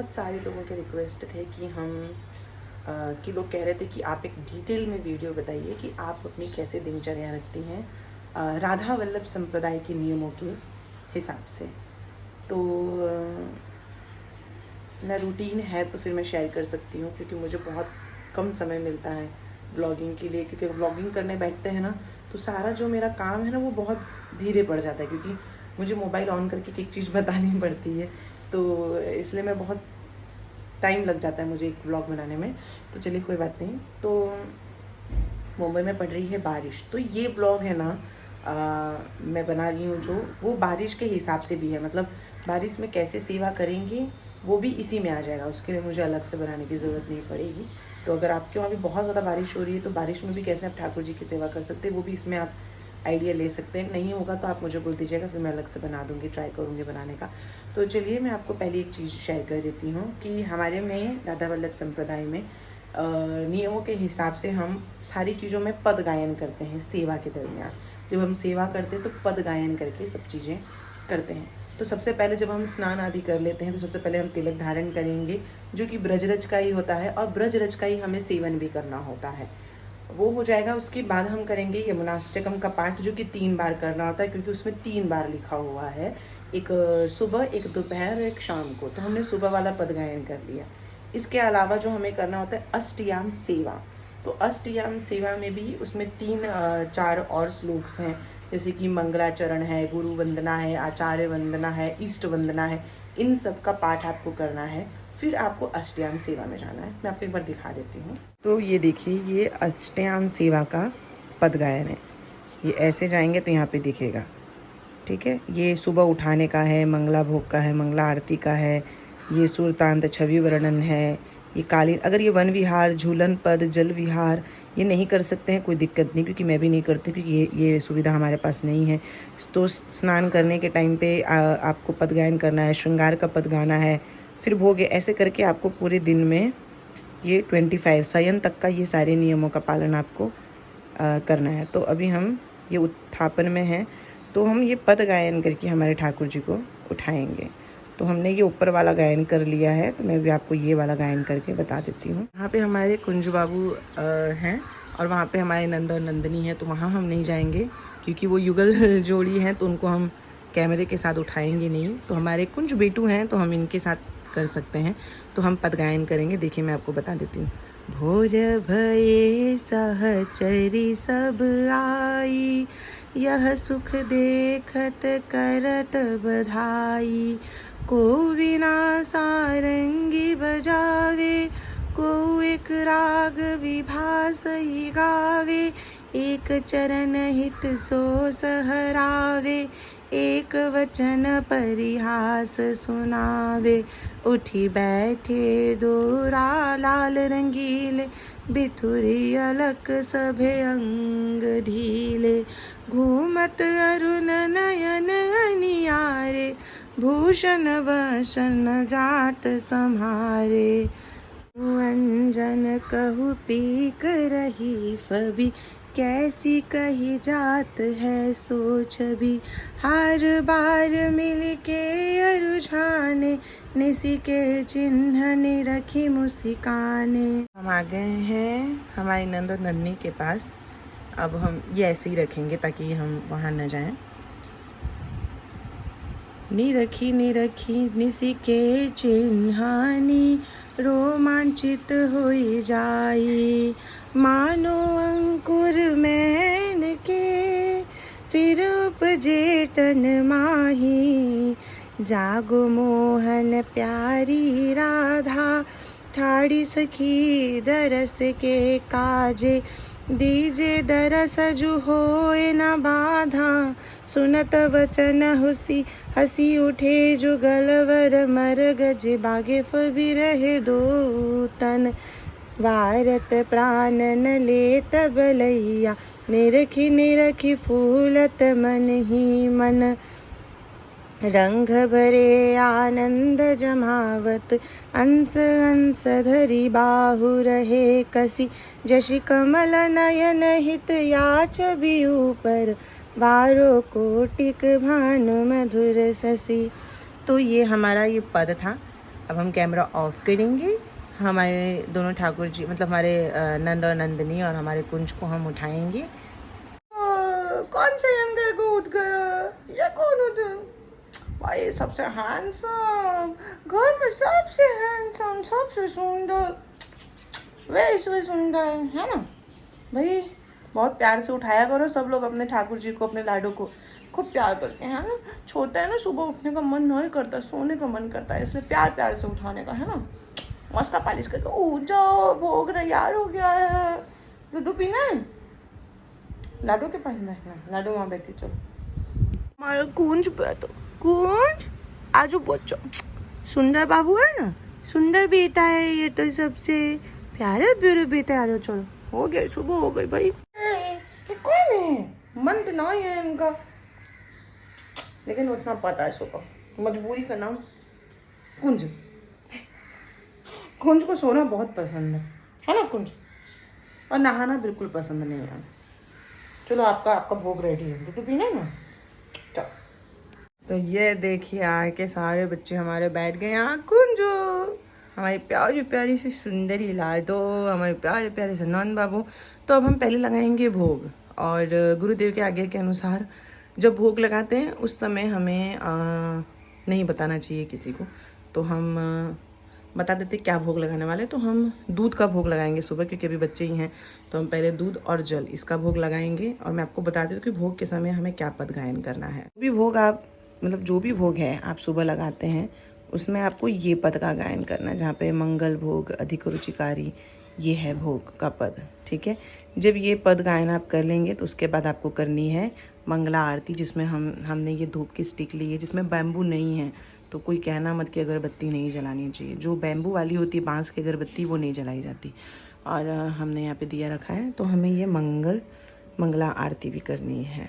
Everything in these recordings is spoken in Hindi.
बहुत सारे लोगों के रिक्वेस्ट थे कि कि लोग कह रहे थे कि आप एक डिटेल में वीडियो बताइए कि आप अपनी कैसे दिनचर्या रखती हैं राधा वल्लभ संप्रदाय के नियमों के हिसाब से। तो ना रूटीन है तो फिर मैं शेयर कर सकती हूँ, क्योंकि मुझे बहुत कम समय मिलता है ब्लॉगिंग के लिए, क्योंकि ब्लॉगिंग करने बैठते हैं ना तो सारा जो मेरा काम है ना वो बहुत धीरे पड़ जाता है, क्योंकि मुझे मोबाइल ऑन करके एक चीज़ बतानी पड़ती है, तो इसलिए मैं बहुत टाइम लग जाता है मुझे एक ब्लॉग बनाने में। तो चलिए कोई बात नहीं। तो मुंबई में पड़ रही है बारिश, तो ये ब्लॉग है ना मैं बना रही हूँ जो वो बारिश के हिसाब से भी है, मतलब बारिश में कैसे सेवा करेंगे वो भी इसी में आ जाएगा, उसके लिए मुझे अलग से बनाने की ज़रूरत नहीं पड़ेगी। तो अगर आपके वहाँ भी बहुत ज़्यादा बारिश हो रही है तो बारिश में भी कैसे आप ठाकुर जी की सेवा कर सकते हैं वो भी इसमें आप आइडिया ले सकते हैं। नहीं होगा तो आप मुझे बोल दीजिएगा, फिर मैं अलग से बना दूँगी, ट्राई करूँगी बनाने का। तो चलिए मैं आपको पहले एक चीज़ शेयर कर देती हूँ कि हमारे में राधा वल्लभ संप्रदाय में नियमों के हिसाब से हम सारी चीज़ों में पद गायन करते हैं। सेवा के दरमियान जब हम सेवा करते हैं तो पद गायन करके सब चीज़ें करते हैं। तो सबसे पहले जब हम स्नान आदि कर लेते हैं तो सबसे पहले हम तिलक धारण करेंगे, जो कि ब्रजरज का ही होता है, और ब्रजरज का ही हमें सेवन भी करना होता है। वो हो जाएगा, उसके बाद हम करेंगे यमुनाष्टकम का पाठ, जो कि 3 बार करना होता है, क्योंकि उसमें 3 बार लिखा हुआ है, एक सुबह, एक दोपहर और एक शाम को। तो हमने सुबह वाला पद गायन कर लिया। इसके अलावा जो हमें करना होता है अष्टयाम सेवा। तो अष्टयाम सेवा में भी उसमें 3-4 और श्लोक्स हैं, जैसे कि मंगलाचरण है, गुरु वंदना है, आचार्य वंदना है, इष्ट वंदना है। इन सब का पाठ आपको करना है, फिर आपको अष्टयाम सेवा में जाना है। मैं आपको एक बार दिखा देती हूँ। तो ये देखिए, ये अष्टयाम सेवा का पद गायन है। ये ऐसे जाएंगे तो यहाँ पे दिखेगा, ठीक है। ये सुबह उठाने का है, मंगला भोग का है, मंगला आरती का है, ये सुरतांत छवि वर्णन है, ये कालीन। अगर ये वन विहार, झूलन पद, जल विहार ये नहीं कर सकते हैं कोई दिक्कत नहीं, क्योंकि मैं भी नहीं करती, क्योंकि ये सुविधा हमारे पास नहीं है। तो स्नान करने के टाइम पे आपको पद गायन करना है, श्रृंगार का पद गाना है, फिर भोग, ऐसे करके आपको पूरे दिन में ये 25 शयन तक का ये सारे नियमों का पालन आपको करना है। तो अभी हम ये उत्थापन में हैं, तो हम ये पद गायन करके हमारे ठाकुर जी को उठाएंगे। तो हमने ये ऊपर वाला गायन कर लिया है, तो मैं भी आपको ये वाला गायन करके बता देती हूँ। यहाँ पे हमारे कुंज बाबू हैं, और वहाँ पे हमारे नंद और नंदनी है, तो वहाँ हम नहीं जाएंगे, क्योंकि वो युगल जोड़ी हैं, तो उनको हम कैमरे के साथ उठाएंगे नहीं। तो हमारे कुंज बेटू हैं, तो हम इनके साथ कर सकते हैं। तो हम पद गायन करेंगे। देखिए मैं आपको बता देती हूँ। भोर भये सहचरी सब आई, यह सुख देखत करत बधाई। को बिना सारंगी बजावे, को एक राग विभास ही गावे। एक चरण हित सो सहरावे, एक वचन परिहास सुनावे। उठी बैठे दोरा लाल रंगीले, बिथुरी अलक सभे अंग ढीले। घूमत अरुण नयन अनियारे, भूषण वसन जात सम्हारे। अंजन कहु पीक रही फबी, कैसी कही जात है सो छवि। हर बार मिल के अरुझाने, निसी के चिन्ह निरखी मुस्काने। हम आ गए हैं हमारी नंद और नंदनी के पास। अब हम ये ऐसे ही रखेंगे ताकि हम वहाँ न जाएं। निरखी निरखी निसी के चिन्हानी, रोमांचित होई जाई। मानो अंकुर मैन के, फिर उपजे तन माही। जागो मोहन प्यारी राधा, ठाड़ी सखी दरस के काजे। दीजे दरस जु होए न बाधा, सुनत वचन हुसी हसी उठे जुगलवर। मर गज बागे फबी रहे दो तन, वारत प्राण न ले तब लैया। निरखी निरखी फूलत मन ही मन, रंग भरे आनंद जमावत। अंश अंश धरी बाहु रहे कसी, जशि कमल नयन हित याच भी ऊपर। वारो कोटिक भानु मधुर ससी। तो ये हमारा ये पद था। अब हम कैमरा ऑफ करेंगे। हमारे दोनों ठाकुर जी मतलब हमारे नंद और नंदनी और हमारे कुंज को हम उठाएंगे। कौन से अंदर को उठ गया? ये कौन उठा? भाई सबसे हैंडसम, घर में सबसे हैंडसम, सबसे सुंदर, वैसे सुंदर है ना भाई। बहुत प्यार से उठाया करो सब लोग अपने ठाकुर जी को, अपने लाडो को खूब प्यार करते हैं ना। छोटा है ना, सुबह उठने का मन नहीं करता, सोने का मन करता है, इसलिए प्यार प्यार से उठाने का है ना। मस्त का पालिश करके उठ जाओ, भोग तैयार हो गया है। दूध पीना है? लाडो के पास बैठना है, लाडो वहाँ बैठी। चलो हमारा कुंज पे तो कुंज आजू बच्चो सुंदर बाबू है ना, सुंदर बेटा है ये तो, सबसे प्यारा प्यारा बेटा है। आ जाओ चलो, हो गया, सुबह हो गई भाई। ये कौन है? मन तो नहीं है इनका, लेकिन उतना पता है सुबह, मजबूरी का नाम। कुंज, कुंज को सोना बहुत पसंद है ना कुंज, और नहाना बिल्कुल पसंद नहीं है। चलो आपका भोग रेडी है, दूध पीना है ना। चलो तो ये देखिए आके सारे बच्चे हमारे बैठ गए यहाँ। कुंजो, हमारी प्यारी प्यारी सी सुंदरी लाडो, हमारे प्यारे प्यारे से नंद बाबू। तो अब हम पहले लगाएंगे भोग, और गुरुदेव के आज्ञा के अनुसार जब भोग लगाते हैं उस समय हमें नहीं बताना चाहिए किसी को। तो हम बता देते क्या भोग लगाने वाले। तो हम दूध का भोग लगाएंगे सुबह, क्योंकि अभी बच्चे ही हैं, तो हम पहले दूध और जल इसका भोग लगाएंगे। और मैं आपको बता देती हूँ कि भोग के समय हमें क्या पद गायन करना है। भी भोग आप मतलब जो भी भोग है आप सुबह लगाते हैं, उसमें आपको ये पद का गायन करना है, जहाँ पे मंगल भोग अधिक रुचिकारी, ये है भोग का पद, ठीक है। जब ये पद गायन आप कर लेंगे तो उसके बाद आपको करनी है मंगला आरती, जिसमें हमने ये धूप की स्टिक ली है, जिसमें बैम्बू नहीं है। तो कोई कहना मत कि अगरबत्ती नहीं जलानी चाहिए, जो बैम्बू वाली होती है बांस की अगरबत्ती वो नहीं जलाई जाती। और हमने यहाँ पे दिया रखा है, तो हमें ये मंगला आरती भी करनी है।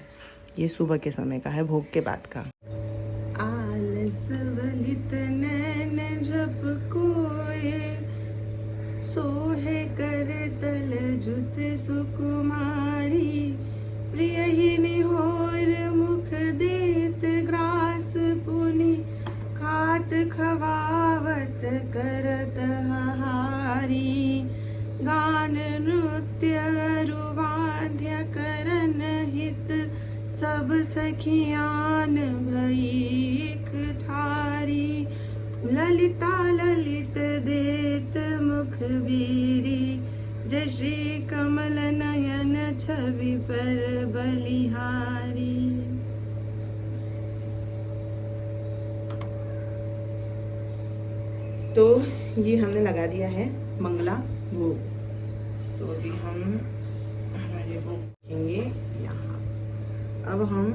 ये सुबह के समय का है, भोग के बाद का। आलस वलित नैन जप कोए, सोहे कर तल जुत सुकुमारी, प्रिय ही निहोर मुख देत ग्रास पुनि, खात खवावत करत हारी, गान नृत्य रुवाध्य करन हित, सब सखियान भईक ठारी, ललिता ललित देत मुख बीरी, जय श्री कमल नयन छवि पर बलिहारी। तो ये हमने लगा दिया है मंगला भोग। तो अभी हम हमारे भोग रखेंगे यहाँ। अब हम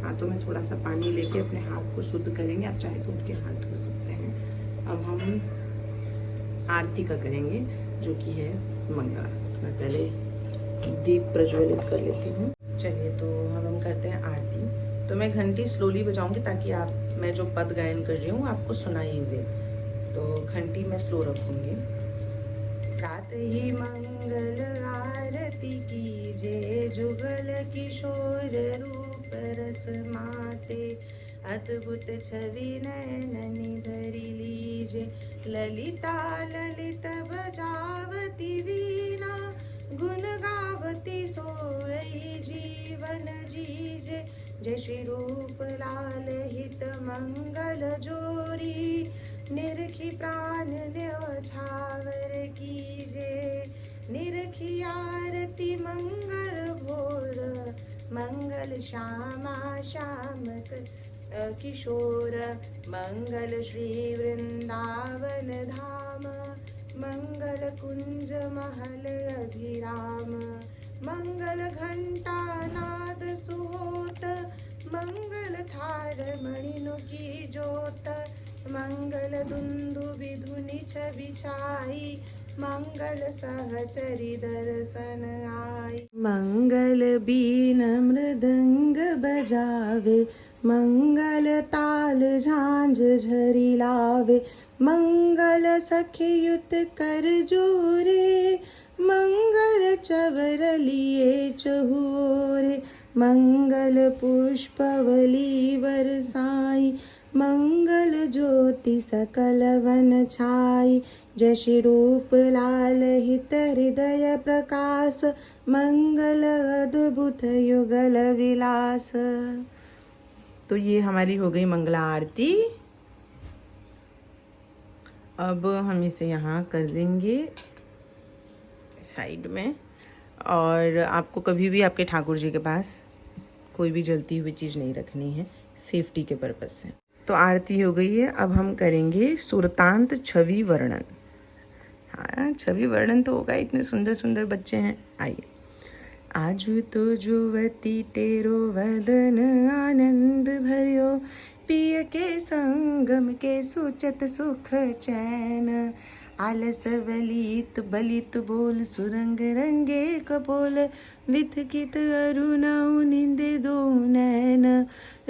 हाथों में थोड़ा सा पानी लेके अपने हाथ को शुद्ध करेंगे, आप चाहे तो उनके हाथ धो सकते हैं। अब हम आरती का करेंगे, जो कि है मंगला। तो मैं पहले दीप प्रज्वलित कर लेती हूँ। चलिए, तो अब हम करते हैं आरती। तो मैं घंटी स्लोली बजाऊंगी ताकि मैं जो पद गायन कर रही हूँ आपको सुनाई दे। तो घंटी मैं स्लो रखूँगी। प्रातः ही मंगल आरती कीजे, जुगल किशोर रूप रस माते, अद्भुत छवि नयननि भरि लीजे, ललिता ललित बजावती वीणा, गुण गावती सोई जीवन जीजे, जय श्री रूप लाल हित मंगल जोरी, निरखी प्राण न्यौछावर कीजे, निरखी आरती मंगल भोर, मंगल श्यामा श्यामक किशोर, मंगल श्री वृंदावन धाम, मंगल कुंज महल अभिराम, मंगल घंटा नाद सुहोत, मंगल थार मणिनु की जोत, मंगल दुंदुभि धुनि छवि छाई, मंगल सहचरी दर्शन आई, मंगल बीन मृदंग बजावे, मंगल ताल झांझ झरी लावे, मंगल सखयुत कर जोरे, मंगल चवर लिए चहुरे, मंगल पुष्पवली बरसाई, मंगल ज्योति सकल वन छाई, जय श्री रूप लाल हित हृदय प्रकाश, मंगल अद्भुत युगल विलास। तो ये हमारी हो गई मंगला आरती। अब हम इसे यहाँ कर देंगे साइड में। और आपको कभी भी आपके ठाकुर जी के पास कोई भी जलती हुई चीज़ नहीं रखनी है, सेफ्टी के पर्पज़ से। तो आरती हो गई है, अब हम करेंगे सुरतांत छवि वर्णन। हाँ, छवि वर्णन तो होगा, इतने सुंदर सुंदर बच्चे हैं। आइए। आज तो जुवती तेरो वदन आनंद भरियो, पिय के संगम के सूचत सुख चैन, आलस बलित बलित बोल सुरंग रंगे कपोल, विथ कित अरुणौ निंदे दो नैन,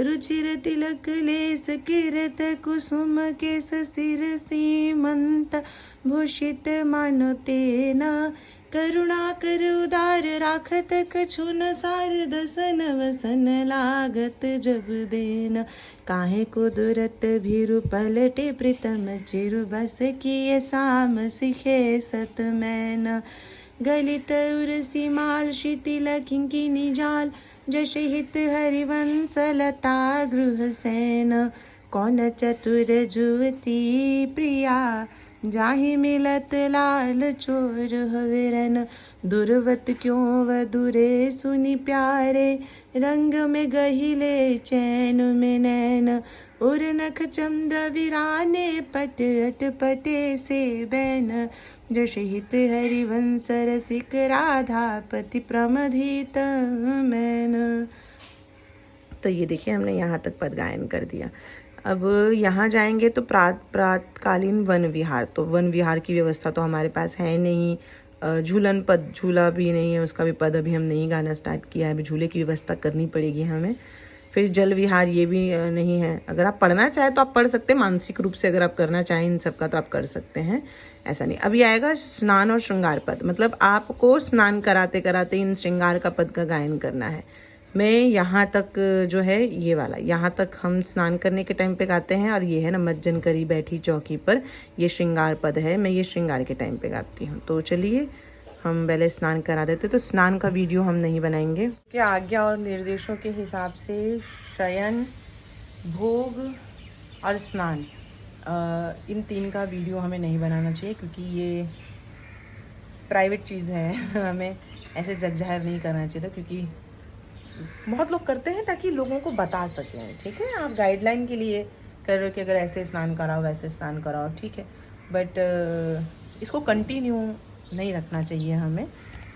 रुचिर तिलक लेस किरत कुसुम केस सिर सीमंत, भूषित मानो तेना, करुणा कर उदार राखत कछु न सार, दसन वसन लागत जब देन, काहे को दुरत भीरु पलटे प्रीतम चिरु, बस किए साम सिखे सत मैन, गलित उर्सी माल शिथिल किंकिनी जाल, जश हित हरिवंश लता गृह सेन, कौन चतुर जुवती प्रिया, जाहि मिलत लाल चोर हविरन, दुर्वत क्यों वधुरे सुनि प्यारे, रंग में गहिले चैन में नैन, उर नख चंद्र विराने पट अटपटे से बैन, जश हित हरिवंश रसिक राधापति प्रमथित मैन। तो ये देखिए, हमने यहाँ तक पद गायन कर दिया। अब यहाँ जाएंगे तो प्रातकालीन वन विहार। तो वन विहार की व्यवस्था तो हमारे पास है नहीं, झूलन पद, झूला भी नहीं है, उसका भी पद अभी हम नहीं गाना स्टार्ट किया है, अभी झूले की व्यवस्था करनी पड़ेगी हमें। फिर जल विहार ये भी नहीं है। अगर आप पढ़ना चाहें तो आप पढ़ सकते हैं, मानसिक रूप से अगर आप करना चाहें इन सब का तो आप कर सकते हैं, ऐसा नहीं। अभी आएगा स्नान और श्रृंगार पद, मतलब आपको स्नान कराते कराते इन श्रृंगार का पद का गायन करना है। मैं यहाँ तक जो है ये वाला, यहाँ तक हम स्नान करने के टाइम पे गाते हैं, और ये है ना मज्जन करी बैठी चौकी पर, ये श्रृंगार पद है, मैं ये श्रृंगार के टाइम पे गाती हूँ। तो चलिए हम पहले स्नान करा देते। तो स्नान का वीडियो हम नहीं बनाएंगे कि आज्ञा और निर्देशों के हिसाब से शयन, भोग और स्नान, इन तीन का वीडियो हमें नहीं बनाना चाहिए, क्योंकि ये प्राइवेट चीज़ है, हमें ऐसे जग जाहिर नहीं करना चाहिए था, क्योंकि बहुत लोग करते हैं ताकि लोगों को बता सकें। ठीक है, आप गाइडलाइन के लिए कर रहे हो कि अगर ऐसे स्नान कराओ वैसे स्नान कराओ, ठीक है, बट इसको कंटिन्यू नहीं रखना चाहिए हमें।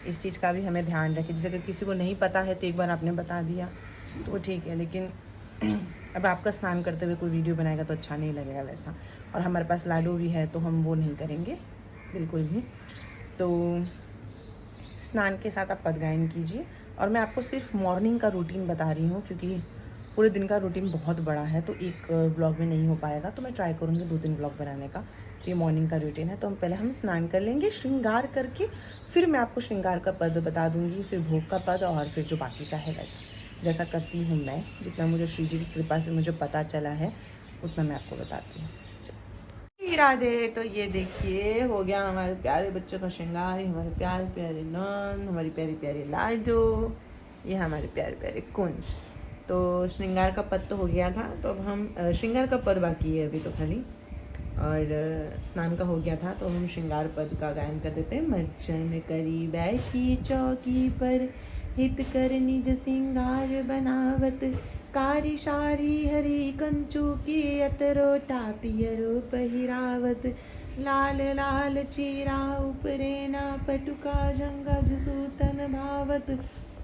इस चीज़ का भी हमें ध्यान रखें। जैसे अगर किसी को नहीं पता है तो एक बार आपने बता दिया तो ठीक है, लेकिन अब आपका स्नान करते हुए कोई वीडियो बनाएगा तो अच्छा नहीं लगेगा वैसा। और हमारे पास लाडू भी है तो हम वो नहीं करेंगे बिल्कुल भी। तो स्नान के साथ आप पद गायन कीजिए। और मैं आपको सिर्फ मॉर्निंग का रूटीन बता रही हूँ, क्योंकि पूरे दिन का रूटीन बहुत बड़ा है तो एक ब्लॉग में नहीं हो पाएगा, तो मैं ट्राई करूँगी 2-3 ब्लॉग बनाने का। तो ये मॉर्निंग का रूटीन है। तो हम पहले हम स्नान कर लेंगे श्रृंगार करके, फिर मैं आपको श्रृंगार का पद बता दूँगी, फिर भोग का पद, और फिर जो बाकी का है जैसा करती हूँ मैं, जितना मुझे श्री जी की कृपा से मुझे पता चला है उतना मैं आपको बताती हूँ। राधे। तो ये देखिए हो गया हमारे प्यारे बच्चों का श्रृंगार, हमारे प्यारे प्यारे नन, हमारी प्यारी प्यारी लाडो, ये हमारे प्यारे प्यारे कुंज। तो श्रृंगार का पद तो हो गया था, तो अब हम श्रृंगार का पद बाकी है अभी तो खाली, और स्नान का हो गया था, तो हम श्रृंगार पद का गायन कर देते हैं। मज्जन करी बैठी चौकी पर, हित कर निज सिंगार बनावत, कारी शारी हरी कंचू की अतरो टापियरो पहिरावत, लाल लाल चीरा उपरेना पटुका जंगज सूतन भावत,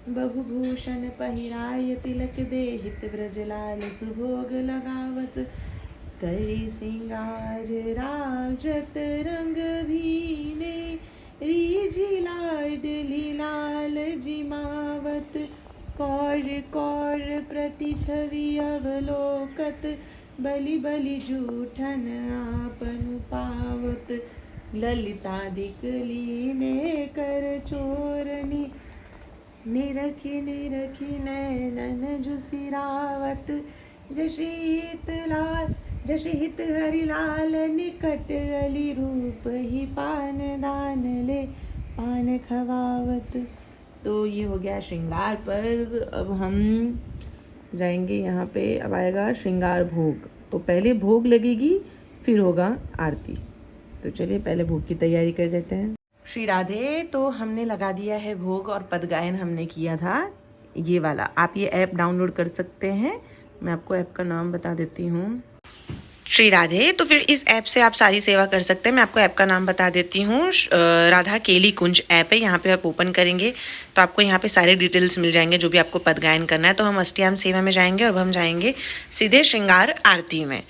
बहुभूषण पहिराय तिलक दे हित ब्रज लाल सुभोग लगावत, करी सिंगार राजत रंग भीने, रीझी लाडली लाल जिमावत, कौर कौर प्रति छवि अवलोकत, बलि बलि जूठन आपनु पावत, ललितादिक लीने कर चोरनी, निरखी निरखी नैनन जुसिरावत, जशी हित लाल जशी हित हरि लाल निकट अली रूप ही पान दान ले पान खवावत। तो ये हो गया श्रृंगार पर। अब हम जाएंगे यहाँ पे, अब आएगा श्रृंगार भोग। तो पहले भोग लगेगी फिर होगा आरती। तो चलिए पहले भोग की तैयारी कर देते हैं। श्री राधे। तो हमने लगा दिया है भोग और पद गायन हमने किया था ये वाला। आप ये ऐप डाउनलोड कर सकते हैं, मैं आपको ऐप का नाम बता देती हूँ। श्री राधे। तो फिर इस ऐप से आप सारी सेवा कर सकते हैं। मैं आपको ऐप का नाम बता देती हूँ। राधा केली कुंज ऐप है। यहाँ पे आप ओपन करेंगे तो आपको यहाँ पे सारे डिटेल्स मिल जाएंगे जो भी आपको पद गायन करना है। तो हम अष्टयाम सेवा में जाएंगे और अब हम जाएंगे सीधे श्रृंगार आरती में।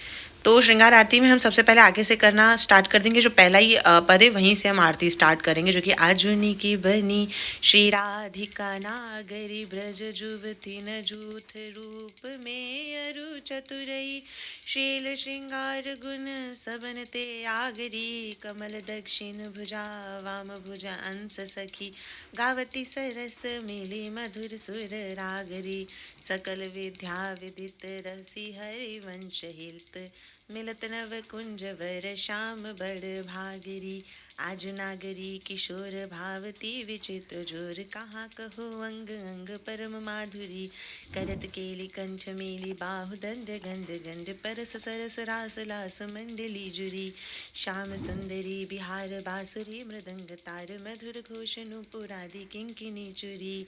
तो श्रृंगार आरती में हम सबसे पहले आगे से करना स्टार्ट कर देंगे। जो पहला ही पद है वहीं से हम आरती स्टार्ट करेंगे, जो कि आजुनी की बनी श्री राधिका नागरी ब्रज जुवती न जूथ रूप में अरु चतुरई शील श्रृंगार गुण सबन ते आगरी कमल दक्षिण भुजा वाम भुजा अंश सखी गावती सरस मिली मधुर सुर रागरी सकल विद्या विदित रसी हरिवंश हित मिलत नव कुंज वर श्याम बड़ भागरी आजु नागरी किशोर भावती विचित जोर कहाँ कहो अंग अंग परम माधुरी करत केली कंठ मेली बाहु दंड गंध गंड परस सरस रास लास मंडली जुरी श्याम सुंदरी बिहार बासुरी मृदंग तार मधुर घोष नुपुरादि किंकिनी चुरी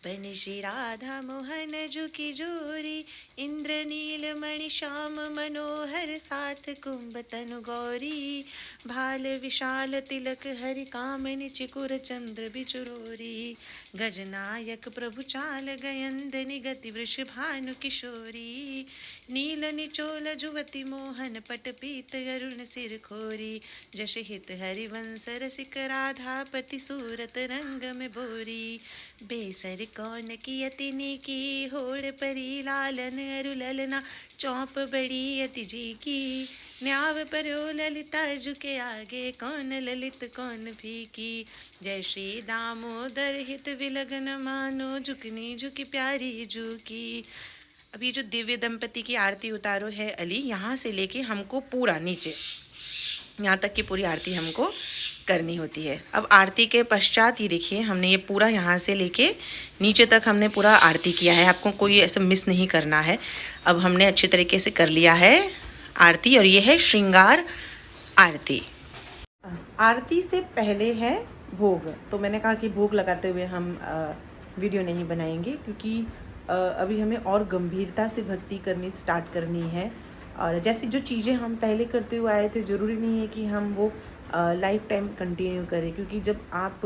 बन श्री राधा मोहन जुकी जोरी इंद्र नील मणि श्याम मनोहर साथ कुंभ तनु गौरी भाल विशाल तिलक हरि कामनि चिकुर चंद्र बिचुरोरी गजनायक प्रभु चाल गयंदनि गति वृष भानु किशोरी नील निचोल जुवती मोहन पट पीत अरुण सिर खोरी जश हित हरिवंश रसिक राधापति सूरत रंग में बोरी बेसर कौन की अतिनी की होड़ परी लालन अरु ललना चौप बड़ी अति जी की न्याव परो ललिता झुके आगे कौन ललित कौन फीकी जय श्री दामोदर हित विलगन मानो झुकनी झुकी प्यारी झुकी। अब ये जो दिव्य दंपति की आरती उतारो है अली, यहाँ से लेके हमको पूरा नीचे यहाँ तक की पूरी आरती हमको करनी होती है। अब आरती के पश्चात ये देखिए हमने ये पूरा यहाँ से लेके नीचे तक हमने पूरा आरती किया है, आपको कोई ऐसा मिस नहीं करना है। अब हमने अच्छे तरीके से कर लिया है आरती और ये है श्रृंगार आरती। आरती से पहले है भोग। तो मैंने कहा कि भोग लगाते हुए हम वीडियो नहीं बनाएंगे क्योंकि अभी हमें और गंभीरता से भक्ति करनी स्टार्ट करनी है। और जैसी जो चीज़ें हम पहले करते हुए आए थे ज़रूरी नहीं है कि हम वो लाइफ टाइम कंटिन्यू करें, क्योंकि जब आप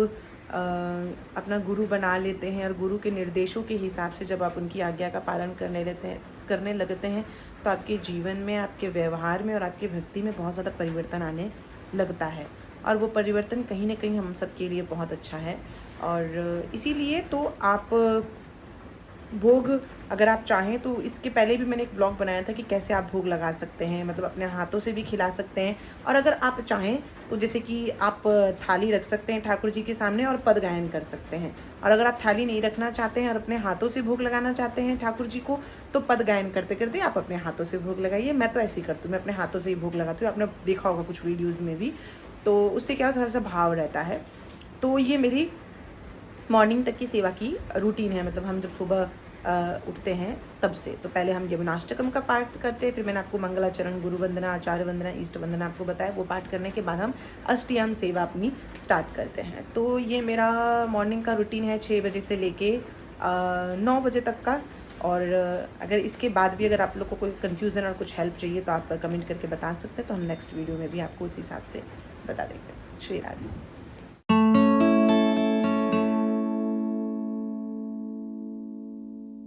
अपना गुरु बना लेते हैं और गुरु के निर्देशों के हिसाब से जब आप उनकी आज्ञा का पालन करने लगते हैं तो आपके जीवन में, आपके व्यवहार में और आपकी भक्ति में बहुत ज़्यादा परिवर्तन आने लगता है। और वो परिवर्तन कहीं ना कहीं हम सब के लिए बहुत अच्छा है। और इसीलिए तो आप भोग अगर आप चाहें तो इसके पहले भी मैंने एक ब्लॉग बनाया था कि कैसे आप भोग लगा सकते हैं, मतलब अपने हाथों से भी खिला सकते हैं। और अगर आप चाहें तो जैसे कि आप थाली रख सकते हैं ठाकुर जी के सामने और पद गायन कर सकते हैं। और अगर आप थाली नहीं रखना चाहते हैं और अपने हाथों से भोग लगाना चाहते हैं ठाकुर जी को, तो पद गायन करते करते आप अपने हाथों से भोग लगाइए। मैं तो ऐसे ही करती हूँ, मैं अपने हाथों से ही भोग लगाती हूँ। आपने देखा होगा कुछ वीडियोज़ में भी, तो उससे क्या थोड़ा सा भाव रहता है। तो ये मेरी मॉर्निंग तक की सेवा की रूटीन है, मतलब हम जब सुबह उठते हैं तब से। तो पहले हम यमुनाष्टकम का पाठ करते हैं, फिर मैंने आपको मंगलाचरण, गुरु वंदना, आचार्य वंदना, इष्ट वंदना आपको बताया। वो पाठ करने के बाद हम अष्टयाम सेवा अपनी स्टार्ट करते हैं। तो ये मेरा मॉर्निंग का रूटीन है 6 बजे से लेके 9 बजे तक का। और अगर इसके बाद भी अगर आप लोग को कोई कन्फ्यूज़न और कुछ हेल्प चाहिए तो आप कमेंट करके बता सकते हैं, तो हम नेक्स्ट वीडियो में भी आपको उस हिसाब से बता देंगे। श्री राधे।